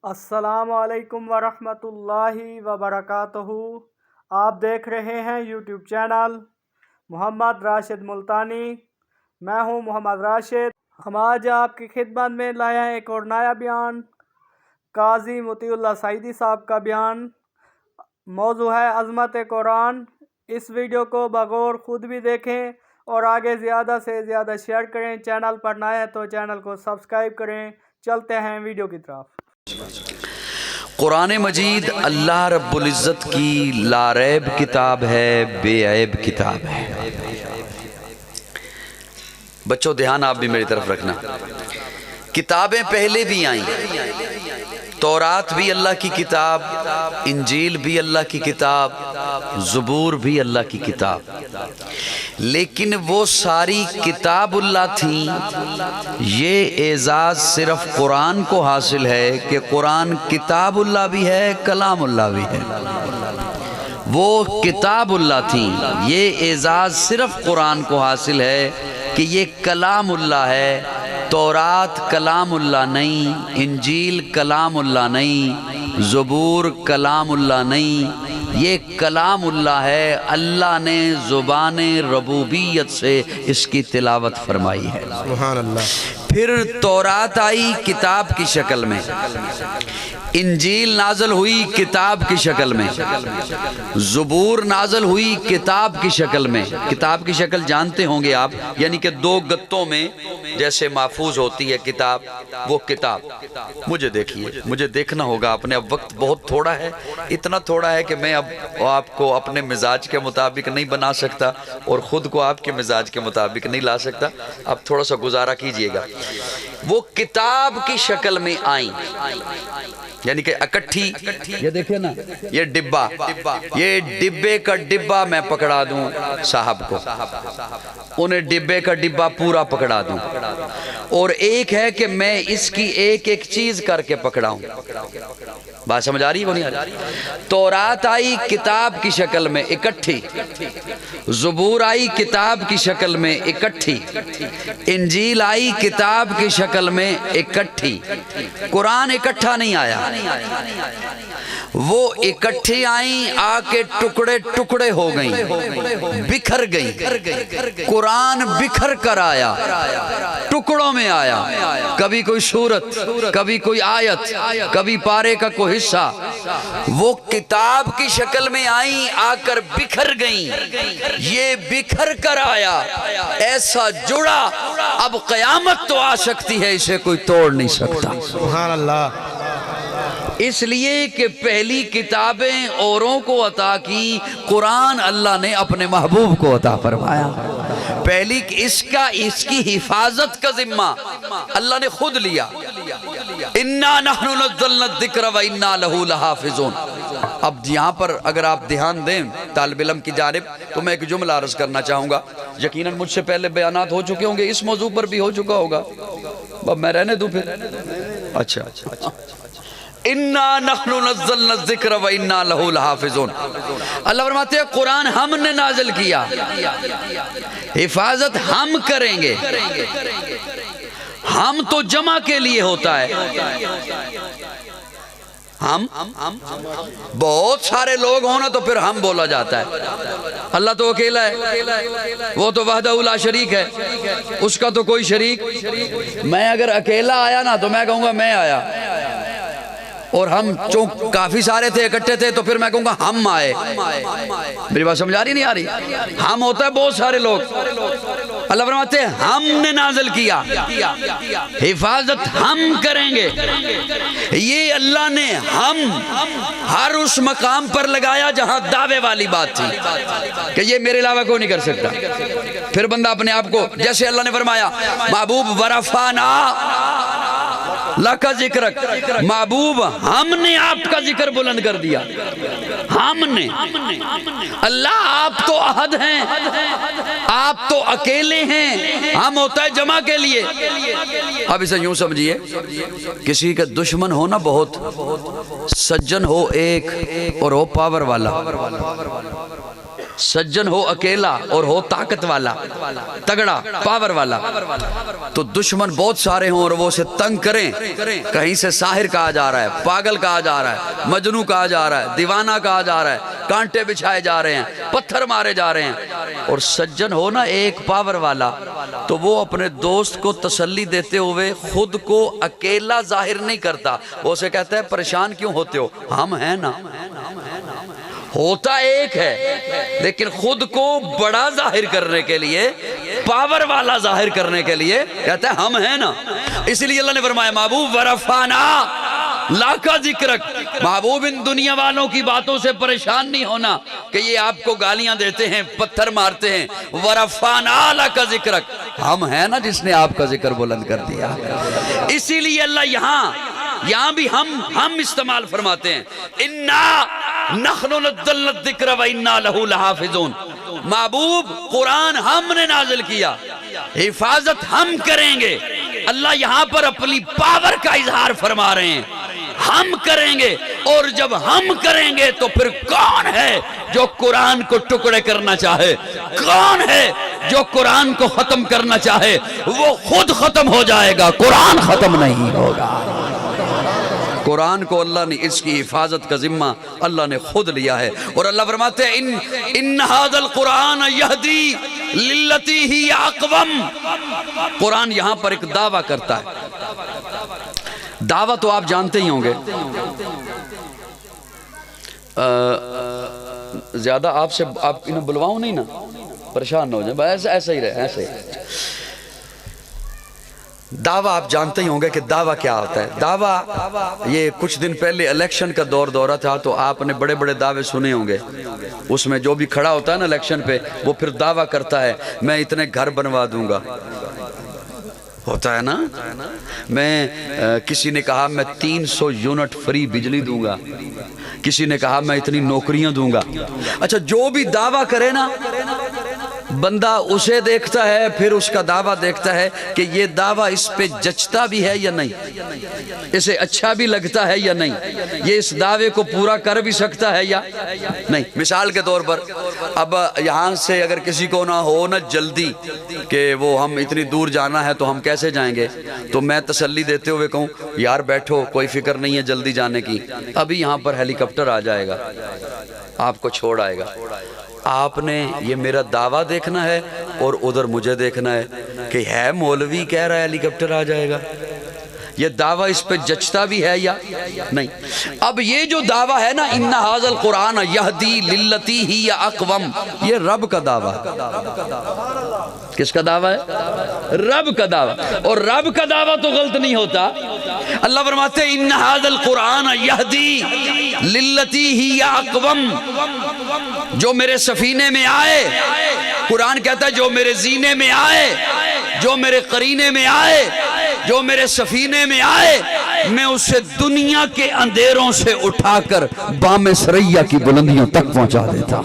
السلام علیکم ورحمۃ اللہ وبرکاتہ۔ آپ دیکھ رہے ہیں یوٹیوب چینل محمد راشد ملتانی۔ میں ہوں محمد راشد۔ ہم آج آپ کی خدمت میں لائے ہیں ایک اور نیا بیان، قاضی مطیع اللہ سعیدی صاحب کا بیان۔ موضوع ہے عظمت قرآن۔ اس ویڈیو کو بغور خود بھی دیکھیں اور آگے زیادہ سے زیادہ شیئر کریں۔ چینل پر نئے ہیں تو چینل کو سبسکرائب کریں۔ چلتے ہیں ویڈیو کی طرف۔ قرآن مجید اللہ رب العزت کی لاریب کتاب ہے، بے عیب کتاب ہے۔ بچوں دھیان آپ بھی میری طرف رکھنا۔ کتابیں پہلے بھی آئیں، تورات بھی اللہ کی کتاب، انجیل بھی اللہ کی کتاب، زبور بھی اللہ کی کتاب، لیکن وہ ساری کتاب اللہ تھیں۔ یہ اعزاز صرف قرآن کو حاصل ہے کہ قرآن کتاب اللہ بھی ہے، کلام اللہ بھی ہے۔ وہ کتاب اللہ تھیں، یہ اعزاز صرف قرآن کو حاصل ہے کہ یہ کلام اللہ ہے۔ تورات کلام اللہ نہیں، انجیل کلام اللہ نہیں، زبور کلام اللہ نہیں، یہ کلام اللہ ہے۔ اللہ نے زبان ربوبیت سے اس کی تلاوت فرمائی ہے۔ سبحان اللہ۔ پھر تورات آئی کتاب کی شکل میں، انجیل نازل ہوئی کتاب کی شکل میں، زبور نازل ہوئی کتاب کی شکل میں۔ کتاب کی شکل جانتے ہوں گے آپ، یعنی کہ دو گتوں میں جیسے محفوظ ہوتی ہے کتاب، وہ کتاب۔ مجھے دیکھیے، مجھے دیکھنا ہوگا اپنے، اب وقت بہت تھوڑا ہے، اتنا تھوڑا ہے کہ میں اب آپ کو اپنے مزاج کے مطابق نہیں بنا سکتا اور خود کو آپ کے مزاج کے مطابق نہیں لا سکتا۔ اب تھوڑا سا گزارا کیجئے گا۔ وہ کتاب کی شکل میں آئیں، یعنی کہ اکٹھی۔ یہ دیکھیں نا، یہ ڈبہ، یہ ڈبے کا ڈبہ میں پکڑا دوں صاحب کو، انہیں ڈبے کا ڈبہ پورا پکڑا دوں، اور ایک ہے کہ میں اس کی ایک ایک چیز کر کے پکڑاؤں۔ بات سمجھ آ رہی ہے وہ نہیں آ رہی؟ تورات آئی کتاب کی شکل میں اکٹھی، زبور آئی کتاب کی شکل میں اکٹھی، انجیل آئی کتاب کی شکل میں اکٹھی۔ قرآن اکٹھا نہیں آیا، وہ اکٹھی آئیں، آ کے ٹکڑے ٹکڑے ہو گئیں، بکھر گئیں۔ قرآن بکھر کر آیا، ٹکڑوں میں آیا، کبھی کوئی سورت، کبھی کوئی آیت، کبھی پارے کا کوئی حصہ۔ وہ کتاب کی شکل میں آئیں، آ کر بکھر گئیں۔ یہ بکھر کر آیا، ایسا جڑا، اب قیامت تو آ سکتی ہے، اسے کوئی توڑ نہیں سکتا۔ سبحان اللہ۔ اس لیے کہ پہلی کتابیں اوروں کو عطا کی، قرآن اللہ نے اپنے محبوب کو عطا فرمایا۔ پہلی اس کی حفاظت کا ذمہ اللہ نے خود لیا۔ اِنَّا نَحْنُ نَزَّلْنَا الذِّكْرَ وَإِنَّا لَهُ لَحَافِظُونَ۔ اب یہاں پر اگر آپ دھیان دیں طالب علم کی جانب، تو میں ایک جملہ عرض کرنا چاہوں گا۔ یقیناً مجھ سے پہلے بیانات ہو چکے ہوں گے، اس موضوع پر بھی ہو چکا ہوگا، اب میں رہنے دوں پھر۔ اچھا، اِنَّا نَحْنُ نَزَّلْنَا الذِّكْرَ وَإِنَّا لَهُ لَحَافِظُونَ۔ اللہ فرماتے ہیں قرآن ہم نے نازل کیا، حفاظت ہم کریں گے۔ ہم تو جمع کے لیے ہوتا ہے، ہم بہت سارے لوگ ہونا تو پھر ہم بولا جاتا ہے۔ اللہ تو اکیلا ہے، وہ تو وحدہ لا شریک ہے، اس کا تو کوئی شریک۔ میں اگر اکیلا آیا نا تو میں کہوں گا میں آیا، اور ہم چونکہ کافی سارے تھے، اکٹھے تھے، تو پھر میں کہوں گا ہم آئے۔ میری بات سمجھ آ رہی نہیں آ رہی؟ ہم ہوتا ہے بہت سارے لوگ۔ اللہ فرماتے ہیں ہم نے نازل کیا، حفاظت ہم کریں گے۔ یہ اللہ نے ہم ہر اس مقام پر لگایا جہاں دعوے والی بات تھی کہ یہ میرے علاوہ کوئی نہیں کر سکتا۔ پھر بندہ اپنے آپ کو، جیسے اللہ نے فرمایا محبوب ورفعنا لَكَ ذِكْرَكَ، محبوب ہم نے آپ کا ذکر بلند کر دیا۔ ہم نے، اللہ آپ تو احد ہیں، آپ تو اکیلے ہیں، ہم ہوتا ہے جمع کے لیے۔ اب اسے یوں سمجھیے، کسی کا دشمن ہو نا بہت، سجن ہو ایک اور ہو پاور والا، سجن ہو اکیلا اور ہو طاقت والا، تگڑا، پاور والا، تو دشمن بہت سارے ہوں اور وہ اسے تنگ کریں، کہیں سے ساحر کہا جا رہا ہے، پاگل کہا جا رہا ہے، مجنوں کہا جا رہا ہے، دیوانہ کہا جا رہا ہے، کانٹے بچھائے جا رہے ہیں، پتھر مارے جا رہے ہیں، اور سجن ہو نا ایک پاور والا، تو وہ اپنے دوست کو تسلی دیتے ہوئے خود کو اکیلا ظاہر نہیں کرتا، وہ اسے کہتا ہے پریشان کیوں ہوتے ہو، ہم ہیں نا۔ ہوتا ایک ہے لیکن خود کو بڑا ظاہر کرنے کے لیے، پاور والا ظاہر کرنے کے لیے کہتا ہے ہم ہیں نا۔ اسی لیے اللہ نے فرمایا محبوب ورفعنا لک ذکرک، محبوب ان دنیا والوں کی باتوں سے پریشان نہیں ہونا کہ یہ آپ کو گالیاں دیتے ہیں، پتھر مارتے ہیں، ورفعنا لک ذکرک، ہم ہیں نا جس نے آپ کا ذکر بلند کر دیا۔ اسی لیے اللہ یہاں بھی ہم استعمال فرماتے ہیں، انا نحن نزلنا الذکر وانا لہ لحافظون، محبوب قرآن ہم نے نازل کیا، حفاظت ہم کریں گے۔ اللہ یہاں پر اپنی پاور کا اظہار فرما رہے ہیں، ہم کریں گے، اور جب ہم کریں گے تو پھر کون ہے جو قرآن کو ٹکڑے کرنا چاہے، کون ہے جو قرآن کو ختم کرنا چاہے، وہ خود ختم ہو جائے گا، قرآن ختم نہیں ہوگا۔ قرآن کو اللہ نے اس کی حفاظت کا ذمہ اللہ نے خود لیا ہے، اور اللہ فرماتے ہیں ان ھذا القرآن یہدی للتی ہی اقوم۔ قرآن یہاں پر ایک دعویٰ کرتا ہے، دعویٰ تو آپ جانتے ہی ہوں گے، زیادہ آپ سے آپ انہیں بلواؤں نہیں نا، پریشان نہ ہو جائیں، ایسا ہی رہے، ایسا ہی۔ دعویٰ آپ جانتے ہی ہوں گے کہ دعویٰ کیا ہوتا ہے۔ دعویٰ یہ کچھ دن پہلے الیکشن کا دورہ تھا تو آپ نے بڑے بڑے دعوے سنے ہوں گے، اس میں جو بھی کھڑا ہوتا ہے نا الیکشن پہ وہ پھر دعویٰ کرتا ہے میں اتنے گھر بنوا دوں گا، ہوتا ہے نا، میں کسی نے کہا میں 300 یونٹ فری بجلی دوں گا، کسی نے کہا میں اتنی نوکریاں دوں گا۔ اچھا جو بھی دعویٰ کرے نا بندہ اسے دیکھتا ہے، پھر اس کا دعویٰ دیکھتا ہے کہ یہ دعویٰ اس پہ جچتا بھی ہے یا نہیں، اسے اچھا بھی لگتا ہے یا نہیں، یہ اس دعوے کو پورا کر بھی سکتا ہے یا نہیں۔ مثال کے طور پر اب یہاں سے اگر کسی کو نہ ہو نا جلدی کہ وہ ہم اتنی دور جانا ہے تو ہم کیسے جائیں گے، تو میں تسلی دیتے ہوئے کہوں یار بیٹھو کوئی فکر نہیں ہے جلدی جانے کی، ابھی یہاں پر ہیلی کاپٹر آ جائے گا آپ کو چھوڑ آئے گا۔ آپ نے یہ میرا دعویٰ دیکھنا ہے اور ادھر مجھے دیکھنا ہے کہ ہے مولوی کہہ رہا ہے ہیلی کاپٹر آ جائے گا، یہ دعویٰ اس پہ جچتا بھی ہے یا نہیں۔ اب یہ جو دعویٰ ہے نا ان ھذا القرآن یہدی للتی ہی اقوم، یہ رب کا دعویٰ، کس کا دعویٰ ہے؟ رب کا دعویٰ، اور رب کا دعویٰ تو غلط نہیں ہوتا۔ اللہ فرماتے ہیں ان ھذا القرآن یہدی للتی ہی اقوم، جو میرے سفینے میں آئے، قرآن کہتا ہے جو میرے زینے میں آئے، جو میرے قرینے میں آئے، جو میرے سفینے میں آئے، میں اسے دنیا کے اندھیروں سے اٹھا کر بام سریا کی بلندیوں تک پہنچا دیتا۔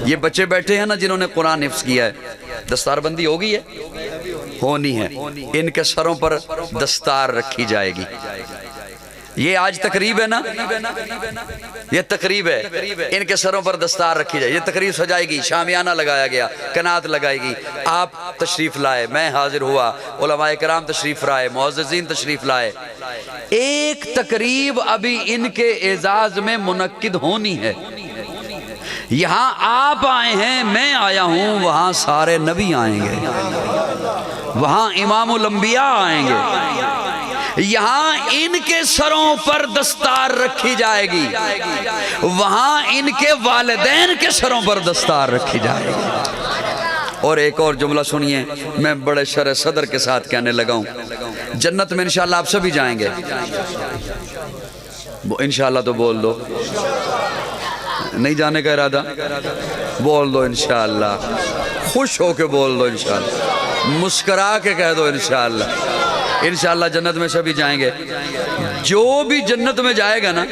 یہ بچے بیٹھے ہیں نا جنہوں نے قرآن حفظ کیا ہے، دستار بندی ہوگی ہے، ہونی ہے، ان کے سروں پر دستار رکھی جائے گی۔ یہ آج تقریب ہے نا، یہ تقریب ہے، ان کے سروں پر دستار رکھی جائے، یہ تقریب سجائے گی، شامیانہ لگایا گیا، قنات لگائے گی، آپ تشریف لائے، میں حاضر ہوا، علماء کرام تشریف لائے، معززین تشریف لائے، ایک تقریب ابھی ان کے اعزاز میں منعقد ہونی ہے۔ یہاں آپ آئے ہیں، میں آیا ہوں، وہاں سارے نبی آئیں گے، وہاں امام الانبیاء آئیں گے، یہاں ان کے سروں پر دستار رکھی جائے گی، وہاں ان کے والدین کے سروں پر دستار رکھی جائے گی۔ اور ایک اور جملہ سنیے، میں بڑے شرح صدر کے ساتھ کہنے لگا ہوں، جنت میں انشاءاللہ آپ سبھی جائیں گے، انشاءاللہ تو بول دو، نہیں جانے کا ارادہ بول دو انشاءاللہ، خوش ہو کے بول دو انشاءاللہ، مسکرا کے کہہ دو انشاءاللہ، انشاءاللہ جنت میں سبھی جائیں گے۔ جو بھی جنت میں جائے گا نا،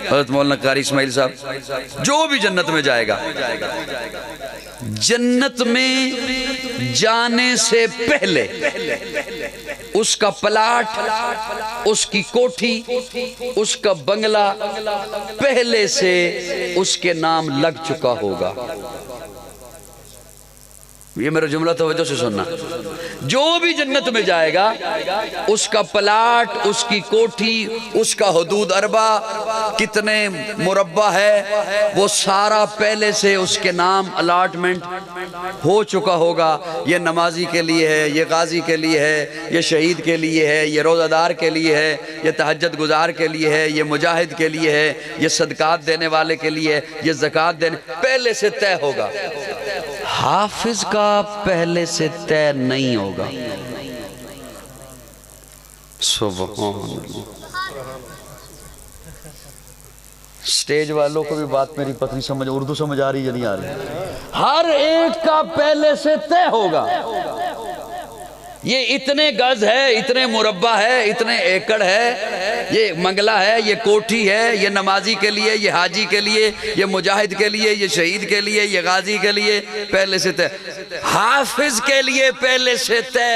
حضرت مولانا قاری اسماعیل صاحب، جو بھی جنت میں جائے گا جنت میں جانے سے پہلے اس کا پلاٹ، اس کی کوٹھی، اس کا بنگلہ پہلے سے اس کے نام لگ چکا ہوگا۔ یہ میرا جملہ توجہ سے سننا، جو بھی جنت میں جائے گا اس کا پلاٹ، اس کی کوٹھی، اس کا حدود اربع کتنے مربع ہے، وہ سارا پہلے سے اس کے نام الاٹمنٹ ہو چکا ہوگا۔ یہ نمازی کے لیے ہے، یہ غازی کے لیے ہے، یہ شہید کے لیے ہے، یہ روزہ دار کے لیے ہے، یہ تہجد گزار کے لیے ہے، یہ مجاہد کے لیے ہے، یہ صدقات دینے والے کے لیے ہے، یہ زکوٰۃ دینے، پہلے سے طے ہوگا۔ حافظ کا پہلے سے طے نہیں ہوگا۔ سبحان اللہ۔ سٹیج والوں کو بھی بات میری پتہ نہیں سمجھ، اردو سمجھ آ رہی ہے نہیں آ رہی؟ ہر ایک کا پہلے سے طے ہوگا۔ یہ اتنے گز ہے، اتنے مربع ہے، اتنے ایکڑ ہے، یہ منگلہ ہے، یہ کوٹھی ہے، یہ نمازی کے لیے، یہ حاجی کے لیے، یہ مجاہد کے لیے، یہ شہید کے لیے، یہ غازی کے لیے، پہلے سے طے۔ حافظ کے لیے پہلے سے طے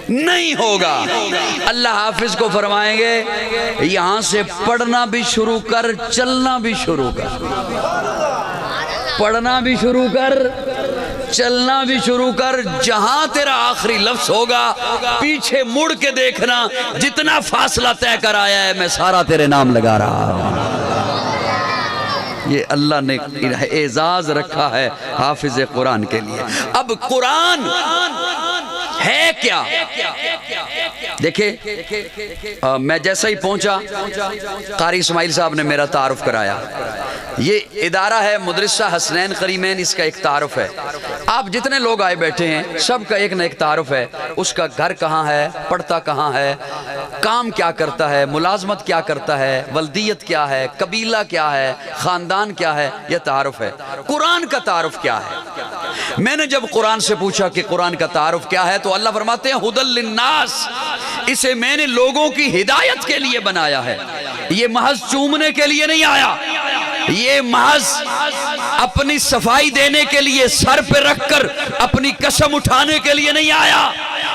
نہیں ہوگا۔ اللہ حافظ کو فرمائیں گے یہاں سے پڑھنا بھی شروع کر، چلنا بھی شروع کر، پڑھنا بھی شروع کر، چلنا بھی شروع کر، جہاں تیرا آخری لفظ ہوگا پیچھے مڑ کے دیکھنا، جتنا فاصلہ طے کر آیا ہے میں سارا تیرے نام لگا رہا ہوں۔ یہ اللہ نے اعزاز رکھا ہے حافظ قرآن کے لیے۔ اب قرآن ہے کیا؟ دیکھیں میں جیسا ہی پہنچا قاری اسماعیل صاحب نے میرا تعارف کرایا۔ یہ ادارہ ہے مدرسہ حسنین قریمین، اس کا ایک تعارف ہے۔ آپ جتنے لوگ آئے بیٹھے ہیں سب کا ایک نہ ایک تعارف ہے، اس کا گھر کہاں ہے، پڑھتا کہاں ہے، کام کیا کرتا ہے، ملازمت کیا کرتا ہے، ولدیت کیا ہے، قبیلہ کیا ہے، خاندان کیا ہے، یہ تعارف ہے۔ قرآن کا تعارف کیا ہے؟ میں نے جب قرآن سے پوچھا کہ قرآن کا تعارف کیا ہے تو اللہ فرماتے ہیں ھدی للناس، اسے میں نے لوگوں کی ہدایت کے لیے بنایا ہے۔ یہ محض چومنے کے لیے نہیں آیا، یہ محض اپنی صفائی دینے کے لیے، سر پہ رکھ کر اپنی قسم اٹھانے کے لیے نہیں آیا،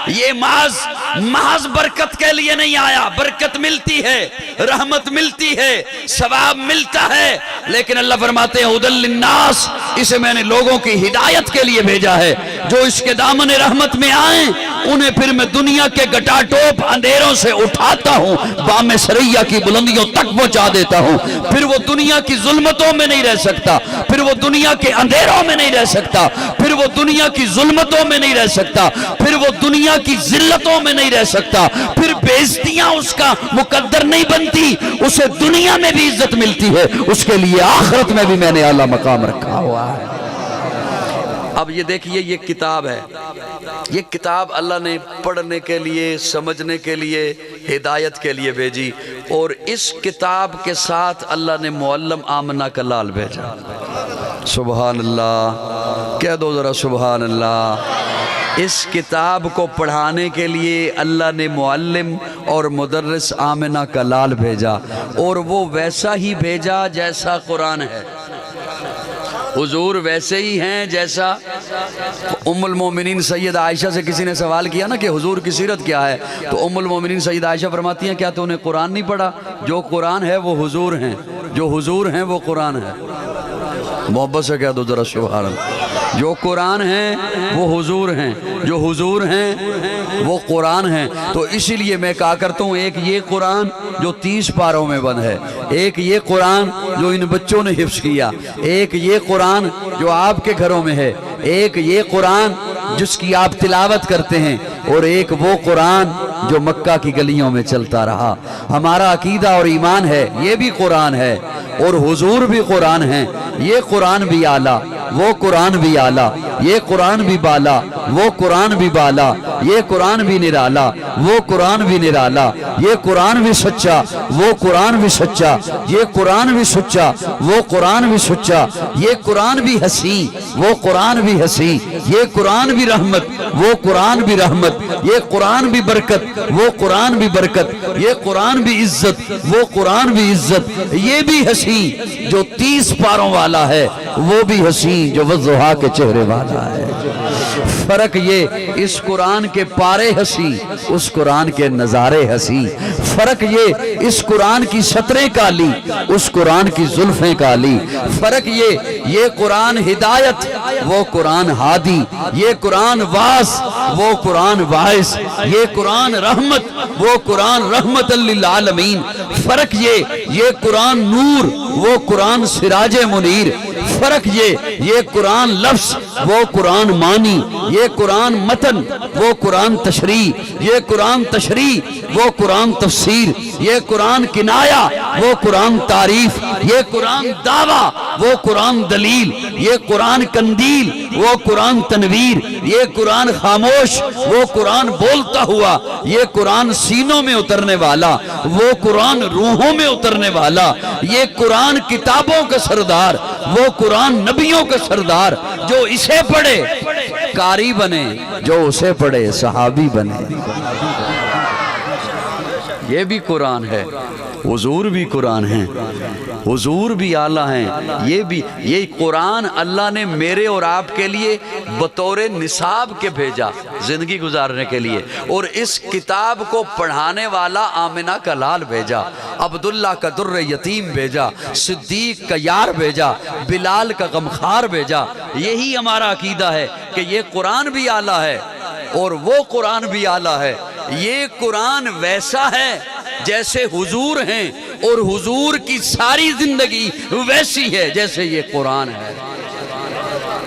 یہ محض برکت کے لیے نہیں آیا۔ برکت ملتی ہے، رحمت ملتی ہے، ثواب ملتا ہے، لیکن اللہ فرماتے ہیں ھدی للناس، اسے میں نے لوگوں کی ہدایت کے لیے بھیجا ہے۔ جو اس کے دامن رحمت میں آئیں انہیں پھر میں دنیا کے گٹا ٹوپ اندھیروں سے اٹھاتا ہوں، بام سریا کی بلندیوں تک پہنچا دیتا ہوں۔ پھر وہ دنیا کی ظلمتوں میں نہیں رہ سکتا، پھر وہ دنیا کے اندھیروں میں نہیں رہ سکتا، پھر وہ دنیا کی ظلمتوں میں نہیں رہ سکتا، پھر وہ دنیا کی ذلتوں میں نہیں رہ سکتا، پھر بےعزتیاں اس کا مقدر نہیں بنتی، اسے دنیا میں بھی عزت ملتی ہے، اس کے لیے آخرت میں بھی میں نے اعلیٰ مقام رکھا ہوا ہے۔ اب یہ دیکھیے یہ کتاب ہے، یہ کتاب اللہ نے پڑھنے کے لیے، سمجھنے کے لیے، ہدایت کے لیے بھیجی، اور اس کتاب کے ساتھ اللہ نے معلم آمنہ کا لال بھیجا۔ سبحان اللہ، کہہ دو ذرا سبحان اللہ۔ اس کتاب کو پڑھانے کے لیے اللہ نے معلم اور مدرس آمنہ کا لال بھیجا، اور وہ ویسا ہی بھیجا جیسا قرآن ہے۔ حضور ویسے ہی ہیں جیسا ام المومنین سید عائشہ سے کسی نے سوال کیا نا کہ حضور کی سیرت کیا ہے، تو ام المومنین سید عائشہ فرماتی ہیں کیا تو نے قرآن نہیں پڑھا؟ جو قرآن ہے وہ حضور ہیں، جو حضور ہیں وہ قرآن ہے۔ محبت سے کہہ دو ذرا سبحان اللہ۔ جو قرآن ہیں وہ حضور ہیں، جو حضور ہیں وہ قرآن ہیں۔ تو اسی لیے میں کہا کرتا ہوں ایک یہ قرآن جو 30 پاروں میں بند ہے، ایک یہ قرآن جو ان بچوں نے حفظ کیا، ایک یہ قرآن جو آپ کے گھروں میں ہے، ایک یہ قرآن جس کی آپ تلاوت کرتے ہیں، اور ایک وہ قرآن جو مکہ کی گلیوں میں چلتا رہا۔ ہمارا عقیدہ اور ایمان ہے یہ بھی قرآن ہے، اور حضور بھی قرآن ہیں۔ یہ قرآن بھی اعلیٰ، وہ قرآن بھی اعلیٰ، یہ قرآن بھی بالا، وہ قرآن بھی بالا، یہ قرآن بھی نرالا، وہ قرآن بھی نرالا، یہ قرآن بھی سچا، وہ قرآن بھی سچا، یہ قرآن بھی سچا، وہ قرآن بھی سچا، یہ قرآن بھی ہنسی، وہ قرآن بھی ہنسی، یہ قرآن بھی رحمت، وہ قرآن بھی رحمت، یہ قرآن بھی برکت، وہ قرآن بھی برکت، یہ قرآن بھی عزت، وہ قرآن بھی عزت، یہ بھی ہنسی جو 29 پاروں والا ہے، وہ بھی حسین جو والضحیٰ کے چہرے والا ہے۔ فرق یہ اس قرآن کے پارے ہنسی، اس قرآن کے نظارے ہنسی۔ فرق یہ اس قرآن کی سطریں کالی، اس قرآن کی زلفیں کالی۔ فرق یہ قرآن ہدایت، وہ قرآن ہادی، یہ قرآن واس، وہ قرآن واعظ، یہ قرآن رحمت، وہ قرآن رحمت للعالمین۔ فرق یہ قرآن نور، وہ قرآن سراج منیر۔ فرق یہ قرآن لفظ، وہ قرآن معنی، یہ قرآن متن، وہ قرآن تشریح، یہ قرآن تشریح، وہ قرآن تفسیر، یہ قرآن کنایا، وہ قرآن تعریف، یہ قرآن دعویٰ، وہ قرآن دلیل، یہ قرآن قندیل، وہ قرآن تنویر، یہ قرآن خاموش، وہ قرآن بولتا ہوا، یہ قرآن سینوں میں اترنے والا، وہ قرآن روحوں میں اترنے والا، یہ قرآن کتابوں کا سردار، وہ قرآن نبیوں کا سردار۔ جو اسے پڑھے قاری بنے، جو اسے پڑھے صحابی بنے۔ یہ بھی قرآن ہے، حضور بھی قرآن ہیں، حضور بھی اعلیٰ ہیں۔ یہ قرآن اللہ نے میرے اور آپ کے لیے بطور نصاب کے بھیجا، زندگی گزارنے کے لیے، اور اس کتاب کو پڑھانے والا آمنہ کا لال بھیجا، عبداللہ کا در یتیم بھیجا، صدیق کا یار بھیجا، بلال کا غمخوار بھیجا۔ یہی ہمارا عقیدہ ہے کہ یہ قرآن بھی اعلیٰ ہے اور وہ قرآن بھی اعلیٰ ہے۔ یہ قرآن ویسا ہے جیسے حضور ہیں، اور حضور کی ساری زندگی ویسی ہے جیسے یہ قرآن ہے۔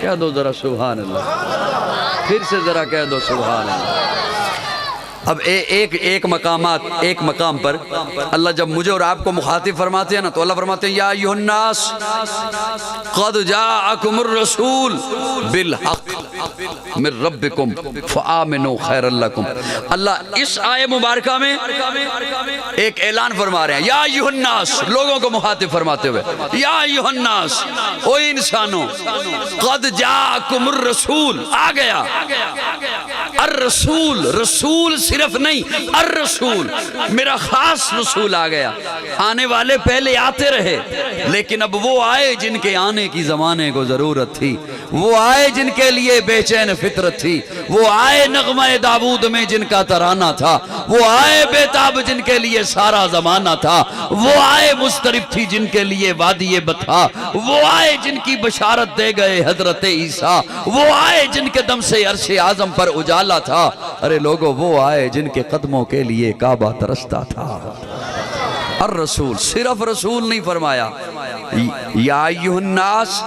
کہہ دو ذرا سبحان اللہ، پھر سے ذرا کہہ دو سبحان اللہ۔ اب ایک مقام پر اللہ جب مجھے اور آپ کو مخاطب فرماتے ہیں نا، تو اللہ فرماتے ہیں یا ایھا الناس قد جاءکم الرسول بالحق من ربکم فآمنوا خیر لکم۔ اللہ اس آیے مبارکہ میں ایک اعلان فرما رہے ہیں، یا ایھا الناس، لوگوں کو مخاطب فرماتے ہوئے، یا ایھا الناس، او انسانوں، قد جاءکم الرسول، آ گیا الرسول، رسول صرف نہیں، الرسول، میرا خاص رسول آ گیا۔ آنے والے پہلے آتے رہے، لیکن اب وہ آئے جن کے آنے کی زمانے کو ضرورت تھی، وہ آئے جن کے لیے بے چین فطرت تھی، وہ آئے نغمہ داود میں جن کا ترانہ تھا، وہ آئے بیتاب جن کے لیے سارا زمانہ تھا، وہ آئے مضطرب تھی جن کے لیے وادی بطھا، وہ آئے جن کی بشارت دے گئے حضرت عیسیٰ، وہ آئے جن کے دم سے عرش اعظم پر اجالا تھا۔ ارے لوگو، وہ آئے جن کے قدموں کے لیے کعبہ ترستا تھا۔ الرسول، صرف رسول نہیں فرمایا، یا ایھا الناس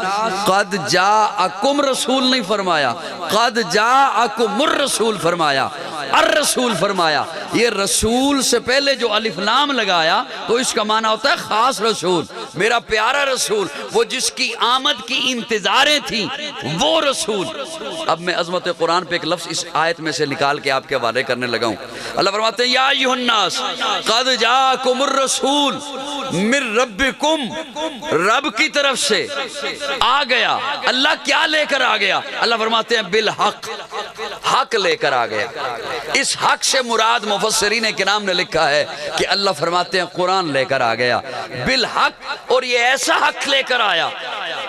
قد جاءکم رسول نہیں فرمایا، قد جاءکم الرسول فرمایا، الرسول فرمایا۔ یہ رسول سے پہلے جو الف لام لگایا تو اس کا معنی ہوتا ہے خاص رسول، میرا پیارا رسول، وہ جس کی آمد کی انتظاریں تھیں، وہ رسول۔ اب میں عظمت قرآن پہ ایک لفظ اس آیت میں سے نکال کے آپ کے حوالے کرنے لگا ہوں۔ اللہ فرماتے ہیں یا ایھا الناس قد جاءکم الرسول من ربکم، رب کی طرف سے آ گیا۔ اللہ کیا لے کر آ گیا؟ اللہ فرماتے ہیں بالحق، حق لے کر آ گیا۔ اس حق سے مراد مفسرین کرام نے لکھا ہے کہ اللہ فرماتے ہیں قرآن لے کر آ گیا بالحق، اور یہ ایسا حق لے کر آیا،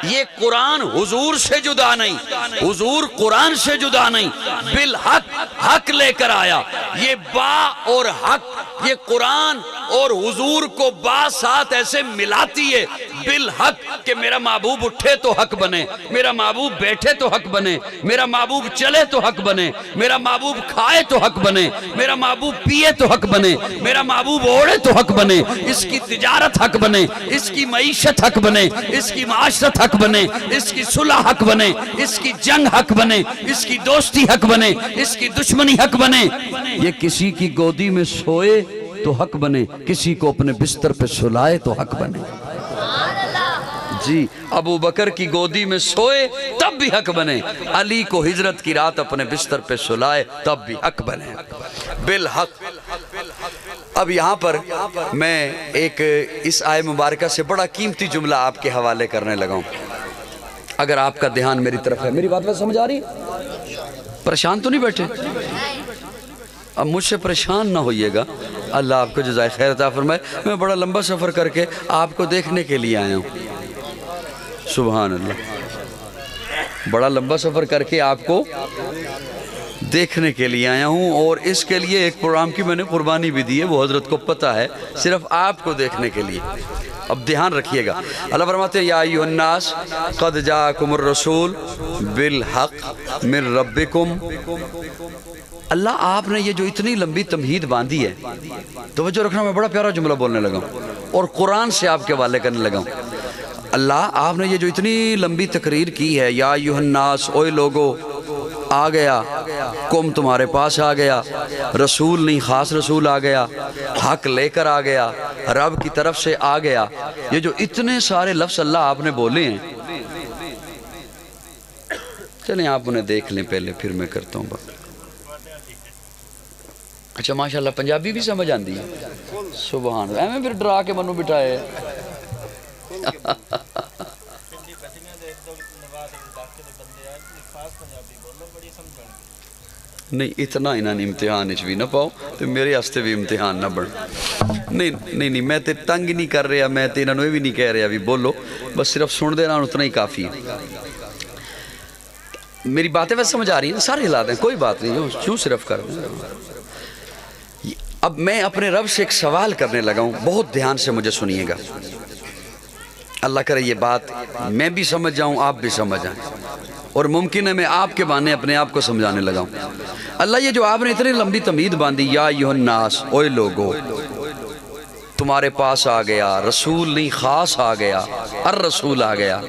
یہ قرآن حضور سے جدا نہیں، حضور قرآن سے جدا نہیں، بالحق، حق لے کر آیا۔ یہ با اور حق، یہ قرآن اور حضور کو با ساتھ ایسے ملاتی ہے، بالحق، کہ میرا محبوب اٹھے تو حق بنے، میرا محبوب بیٹھے تو حق بنے، میرا محبوب چلے تو حق بنے، میرا محبوب کھائے تو حق بنے، میرا محبوب پیے تو حق بنے، میرا محبوب اوڑے تو حق بنے، اس کی تجارت حق بنے، اس کی معیشت حق بنے، اس کی معاشرت حق بنے، اس کی صلح حق بنے، اس کی جنگ حق بنے، اس کی دوستی حق بنے، اس کی دشمنی حق بنے۔ یہ کسی کی گودی میں سوئے تو حق بنے، کسی کو اپنے بستر پہ سلائے تو حق بنے۔ جی، ابو بکر کی گودی میں سوئے تب بھی حق بنے، علی کو ہجرت کی رات اپنے بستر پہ سلائے تب بھی حق بنے، بالحق۔ اب یہاں پر میں ایک اس آیے مبارکہ سے بڑا قیمتی جملہ آپ کے حوالے کرنے لگا ہوں، اگر آپ کا دھیان میری طرف ہے۔ میری بات میں سمجھ آ رہی؟ پریشان تو نہیں بیٹھے؟ اب مجھ سے پریشان نہ ہوئیے گا، اللہ آپ کو جزائے خیر عطا فرمائے۔ میں بڑا لمبا سفر کر کے آپ کو دیکھنے کے لیے آیا ہوں۔ سبحان اللہ. بڑا لمبا سفر کر کے آپ کو دیکھنے کے لیے آیا ہوں، اور اس کے لیے ایک پروگرام کی میں نے قربانی بھی دی ہے، وہ حضرت کو پتہ ہے، صرف آپ کو دیکھنے کے لیے. اب دھیان رکھیے گا. اللہ فرماتے ہیں یا ایھا الناس قد جاءکم الرسول بالحق من ربکم. اللہ آپ نے یہ جو اتنی لمبی تمہید باندھی ہے، توجہ رکھنا، میں بڑا پیارا جملہ بولنے لگا ہوں اور قرآن سے آپ کے حوالے کرنے لگا ہوں. اللہ آپ نے یہ جو اتنی لمبی تقریر کی ہے، یا ایھا الناس، اوے لوگو، آ گیا کم تمہارے پاس آ گیا، رسول نہیں خاص رسول آ گیا، حق لے کر آ گیا، رب کی طرف سے آ گیا. یہ جو اتنے سارے لفظ اللہ آپ نے بولے ہیں، چلیں آپ انہیں دیکھ لیں پہلے، پھر میں کرتا ہوں بات. اچھا ماشاءاللہ پنجابی بھی سمجھ آندی ہے. سبحان اللہ. میں پھر ڈرا کے منو بٹھائے. نہیں اتنا ہی نہ امتحان بھی نہ پاؤ تو میرے واسطے بھی امتحان نہ بن. نہیں میں تے تنگ نہیں کر رہا، میں تے انہوں نے بھی نہیں کہہ رہا بھی بولو، بس صرف سن دینا اتنا ہی کافی ہے. میری باتیں ویسے سمجھ آ رہی ہیں، سارے ہلا دیں، کوئی بات نہیں، کیوں صرف کر دیں. اب میں اپنے رب سے ایک سوال کرنے لگا ہوں، بہت دھیان سے مجھے سنیے گا. اللہ کرے یہ بات میں بھی سمجھ جاؤں، آپ بھی سمجھ جائیں، اور ممکن ہے میں آپ کے بہانے اپنے آپ کو سمجھانے لگا ہوں. اللہ یہ جو آپ نے اتنی لمبی تمہید باندھی، یا ایھا الناس، اوے لوگو، تمہارے پاس آ گیا، رسول نہیں خاص آ گیا، الرسول آ گیا،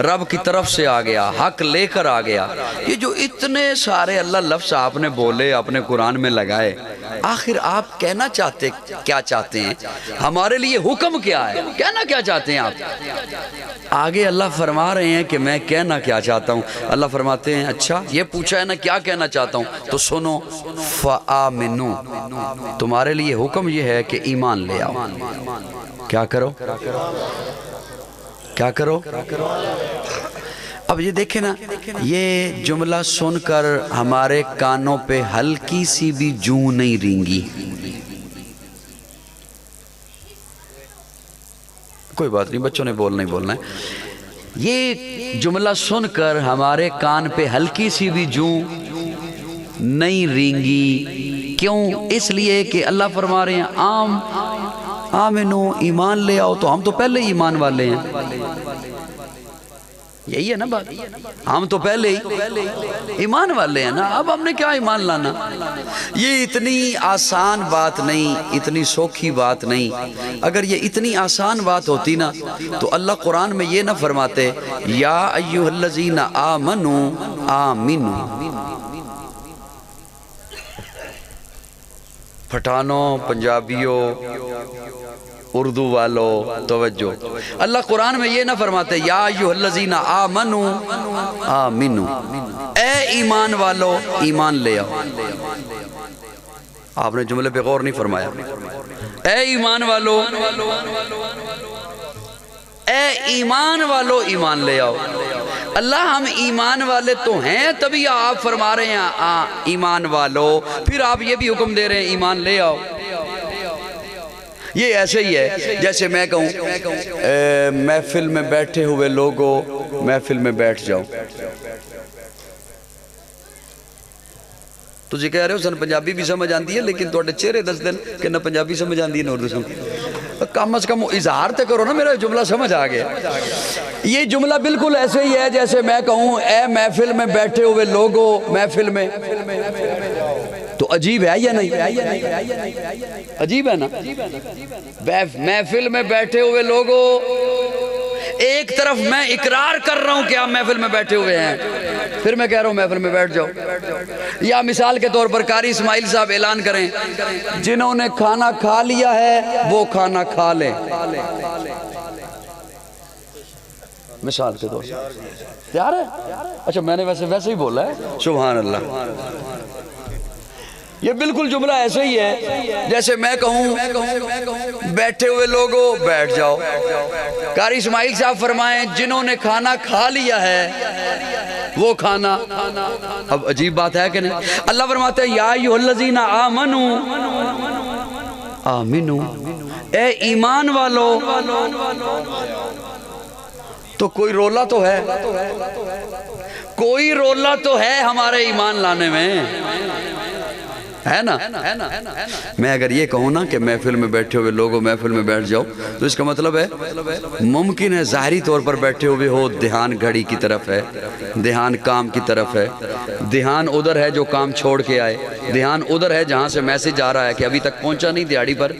رب کی طرف سے آ گیا، حق لے کر آ گیا. یہ جو اتنے سارے اللہ لفظ آپ نے بولے، اپنے قرآن میں لگائے، آخر آپ کہنا کیا چاہتے ہیں؟ ہمارے لیے حکم کیا ہے؟ کہنا کیا چاہتے ہیں آپ؟ آگے اللہ فرما رہے ہیں کہ میں کہنا کیا چاہتا ہوں. اللہ فرماتے ہیں اچھا یہ پوچھا ہے نا کیا کہنا چاہتا ہوں، تو سنو، فآمنوا، تمہارے لیے حکم یہ ہے کہ ایمان لے آؤ. کیا کرو؟ کیا کرو؟ اب یہ دیکھیں نا، یہ جملہ سن کر ہمارے کانوں پہ ہلکی سی بھی جوں نہیں رینگی. کوئی بات نہیں، بچوں نے بولنا ہی بولنا ہے. یہ جملہ سن کر ہمارے کان پہ ہلکی سی بھی جوں نہیں رینگی. کیوں؟ اس لیے کہ اللہ فرما رہے ہیں آمنو، ایمان لے آؤ. تو ہم تو پہلے ہی ایمان والے ہیں، یہی ہے نا بات، ہم تو پہلے ہی ایمان والے ہیں نا. اب ہم نے کیا ایمان لانا؟ یہ اتنی آسان بات نہیں، اتنی سوکھی بات نہیں. اگر یہ اتنی آسان بات ہوتی نا تو اللہ قرآن میں یہ نہ فرماتے یا ایھا الذین آمنوا آمنوا. پٹھانوں، پنجابیوں، اردو والو توجہ، اللہ قرآن میں یہ نہ فرماتے یا ایھا الذین آمنوا آمنوا، اے ایمان والو ایمان لے آؤ. آپ نے جملے پہ غور نہیں فرمایا. اے ایمان والو، اے ایمان والو ایمان لے آؤ. اللہ ہم ایمان والے تو ہیں، تبھی آپ فرما رہے ہیں ایمان والو، پھر آپ یہ بھی حکم دے رہے ہیں ایمان لے آؤ. یہ ایسے ہی ہے جیسے میں کہوں محفل میں بیٹھے ہوئے لوگوں، محفل میں بیٹھ جاؤ. تجھے کہہ رہے ہو سن پنجابی بھی سمجھ آندی ہے، لیکن توڑے چہرے دس دن کہ نہ پنجابی سمجھ آندی ہے نہ اردو سمجھ. کم از کم اظہار تے کرو نا میرا جملہ سمجھ آ گیا. یہ جملہ بالکل ایسے ہی ہے جیسے میں کہوں اے محفل میں بیٹھے ہوئے لوگوں، محفل میں. تو عجیب ہے یا نہیں؟ عجیب ہے نا. محفل میں بیٹھے ہوئے لوگوں، ایک طرف میں اقرار کر رہا ہوں کہ آپ محفل میں بیٹھے ہوئے ہیں، پھر میں کہہ رہا ہوں محفل میں بیٹھ جاؤ. یا مثال کے طور پر قاری اسماعیل صاحب اعلان کریں جنہوں نے کھانا کھا لیا ہے وہ کھانا کھا لیں. مثال کے طور پر تیار ہے؟ اچھا میں نے ویسے ہی بولا ہے. سبحان اللہ. یہ بالکل جملہ ایسے ہی ہے جیسے میں کہوں بیٹھے ہوئے لوگوں بیٹھ جاؤ. قاری اسماعیل صاحب فرمائیں جنہوں نے کھانا کھا لیا ہے وہ کھانا. اب عجیب بات ہے کہ نہیں؟ اللہ فرماتے ہیں یا ایھا الذین آمنوا آمنوا، اے ایمان والو تو کوئی رولا تو ہے، کوئی رولا تو ہے ہمارے ایمان لانے میں، ہے نا؟ میں اگر یہ کہوں نا کہ محفل میں بیٹھے ہوئے لوگوں محفل میں بیٹھ جاؤ تو اس کا مطلب ہے ممکن ہے ظاہری طور پر بیٹھے ہوئے ہو دھیان گھڑی کی طرف ہے، دھیان کام کی طرف ہے، دھیان ادھر ہے جو کام چھوڑ کے آئے، دھیان ادھر ہے جہاں سے میسج آ رہا ہے کہ ابھی تک پہنچا نہیں دیہڑی پر۔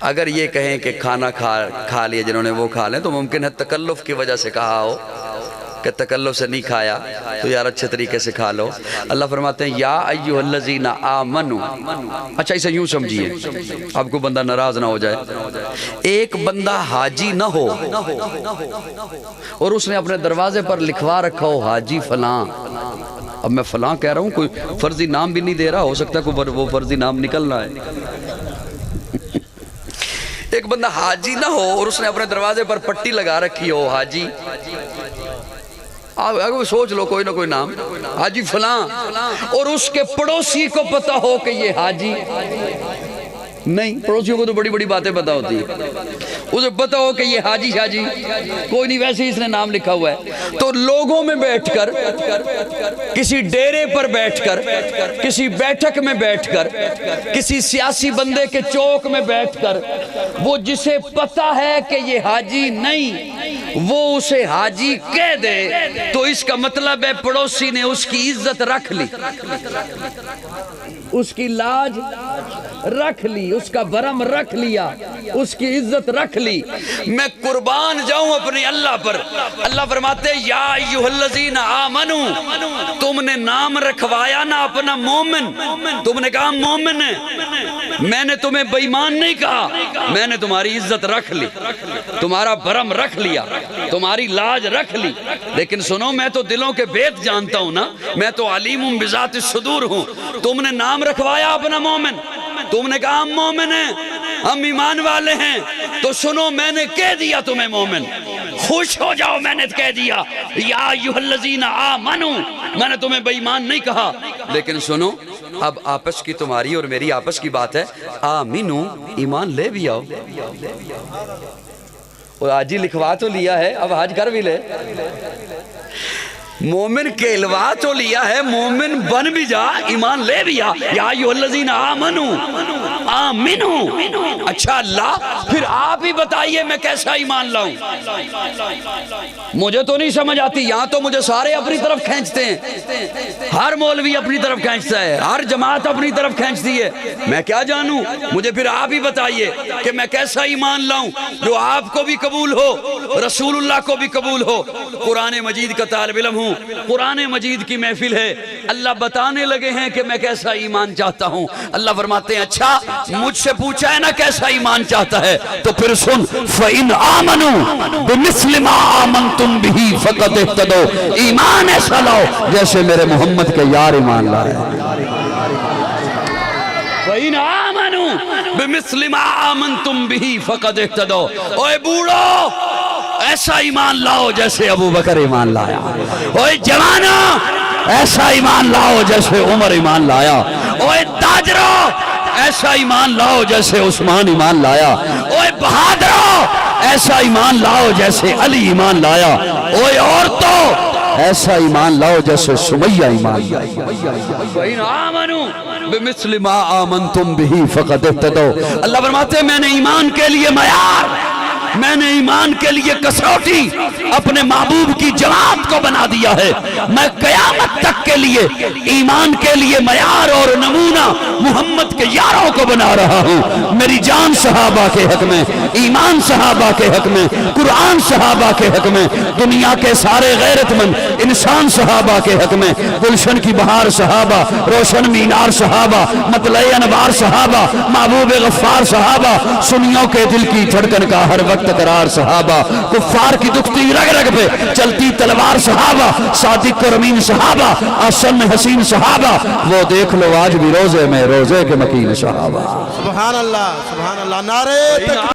اگر یہ کہیں کہ کھانا کھا لیا جنہوں نے وہ کھا لیں تو ممکن ہے تکلف کی وجہ سے کہا ہو کہ تکلف سے نہیں کھایا تو یار اچھے طریقے سے کھا لو۔ اللہ فرماتے ہیں یا ایھا الذین آمنوا، اچھا اسے یوں سمجھیے اب کوئی بندہ ناراض نہ ہو جائے، ایک بندہ حاجی نہ ہو اور اس نے اپنے دروازے پر لکھوا رکھا ہو حاجی فلاں، اب میں فلاں کہہ رہا ہوں کوئی فرضی نام بھی نہیں دے رہا، ہو سکتا ہے کوئی وہ فرضی نام نکلنا ہے۔ ایک بندہ حاجی نہ ہو اور اس نے اپنے دروازے پر پٹی لگا رکھی ہو حاجی، اگر سوچ لو کوئی نہ کوئی نام حاجی فلاں، اور اس کے پڑوسی کو پتا ہو کہ یہ حاجی نہیں، پڑوسیوں کو تو بڑی بڑی باتیں پتا ہوتی ہے، اسے پتا ہو کہ یہ حاجی شاجی کوئی نہیں، ویسے ہی اس نے نام لکھا ہوا ہے، تو لوگوں میں بیٹھ کر، کسی ڈیرے پر بیٹھ کر، کسی بیٹھک میں بیٹھ کر، کسی سیاسی بندے کے چوک میں بیٹھ کر، وہ جسے پتا ہے کہ یہ حاجی نہیں وہ اسے حاجی کہہ دے تو اس کا مطلب ہے پڑوسی نے اس کی عزت رکھ لی، اس کی لاج رکھ لی، اس کا برم رکھ لیا، اس کی عزت رکھ لی۔ میں قربان جاؤں اپنی اللہ پر، اللہ فرماتے یا ایھا الذین آمنوا، تم نے نام رکھوایا نا اپنا مومن، تم نے کہا مومن ہے، میں نے تمہیں بے ایمان نہیں کہا، میں نے تمہاری عزت رکھ لی، تمہارا برم رکھ لیا، تمہاری لاج رکھ لی، لیکن سنو میں تو دلوں کے بھید جانتا ہوں نا، میں تو علیم بذات الصدور ہوں۔ تم نے نام رکھوایا اپنا مومن، تم نے کہا ہم مومن ہیں، ہم ایمان والے ہیں، تو سنو میں نے کہہ دیا تمہیں مومن، خوش ہو جاؤ، میں نے کہہ دیا یا ایھا الذین آمنوا، میں نے تمہیں بے ایمان نہیں کہا، لیکن سنو اب آپس کی تمہاری اور میری آپس کی بات ہے، آمنو ایمان لے بھی آؤ، اور حاجی لکھوا تو لیا ہے اب حج کر بھی لے، مومن کہلوا تو لیا ہے، مومن بن بھی جا، ایمان لے بھی آ، یا ایھا الذین آمنوا آمنوا۔ اچھا اللہ پھر آپ ہی بتائیے میں کیسا ایمان لاؤں، مجھے تو نہیں سمجھ آتی، یہاں تو مجھے سارے اپنی طرف کھینچتے ہیں، ہر مولوی اپنی طرف کھینچتا ہے، ہر جماعت اپنی طرف کھینچتی ہے، میں کیا جانوں، مجھے پھر آپ ہی بتائیے کہ میں کیسا ایمان لاؤں جو آپ کو بھی قبول ہو، رسول اللہ کو بھی قبول ہو۔ قرآن مجید کا طالب علم ہوں، قرآن مجید کی محفل ہے، اللہ بتانے لگے ہیں کہ میں کیسا ایمان چاہتا ہوں، اللہ فرماتے ہیں اچھا مجھ سے پوچھا ہے نا کیسا ایمان چاہتا ہے، تو پھر سن فَإِنْ آمَنُوا بِمِثْلِ مَا آمَنْتُمْ بِهِ فَقَدْ اهْتَدَوْا، ایمان ایسا لاؤ جیسے میرے محمد کے یار ایمان لائے۔ فَإِنْ آمَنُوا بِمِثْلِ مَا آمَنْتُمْ بِهِ فَقَدْ اهْتَدَوْا، اوے بوڑھو ایسا ایمان لاؤ جیسے ابو بکر ایمان لایا، اوے جوانو ایسا ایمان لاؤ جیسے عمر ایمان لایا، اوے تاجرو ایسا ایمان لاؤ جیسے عثمان ایمان لایا، اوے بہادرو ایسا ایمان لاؤ جیسے علی ایمان لایا، اوے عورتوں ایسا ایمان لاؤ جیسے سمیہ ایمان لایا۔ وَإِنْ آمَنُوا بِمِثْلِ مَا آمَنْتُمْ بِهِ فَقَدْ اهْتَدَوْا، اللہ فرماتے ہیں میں نے ایمان کے لیے معیار، میں نے ایمان کے لیے کسوٹی اپنے محبوب کی جماعت کو بنا دیا ہے، میں قیامت تک کے لیے ایمان کے لیے معیار اور نمونہ محمد کے یاروں کو بنا رہا ہوں۔ میری جان صحابہ کے حق میں، ایمان صحابہ کے حق میں، قرآن صحابہ کے حق میں، دنیا کے سارے غیرت مند انسان صحابہ کے حق میں، گلشن کی بہار صحابہ، روشن مینار صحابہ، مطلع انوار صحابہ، محبوب غفار صحابہ، سنیوں کے دل کی دھڑکن کا ہر وقت قرار صحابہ، کفار کی دکھتی رگ رگ پہ چلتی تلوار صحابہ، صادق اور امین صحابہ، آسن حسین صحابہ، وہ دیکھ لو آج بھی روزے میں روزے کے مکین صحابہ۔ سبحان اللہ، سبحان اللہ، نعرے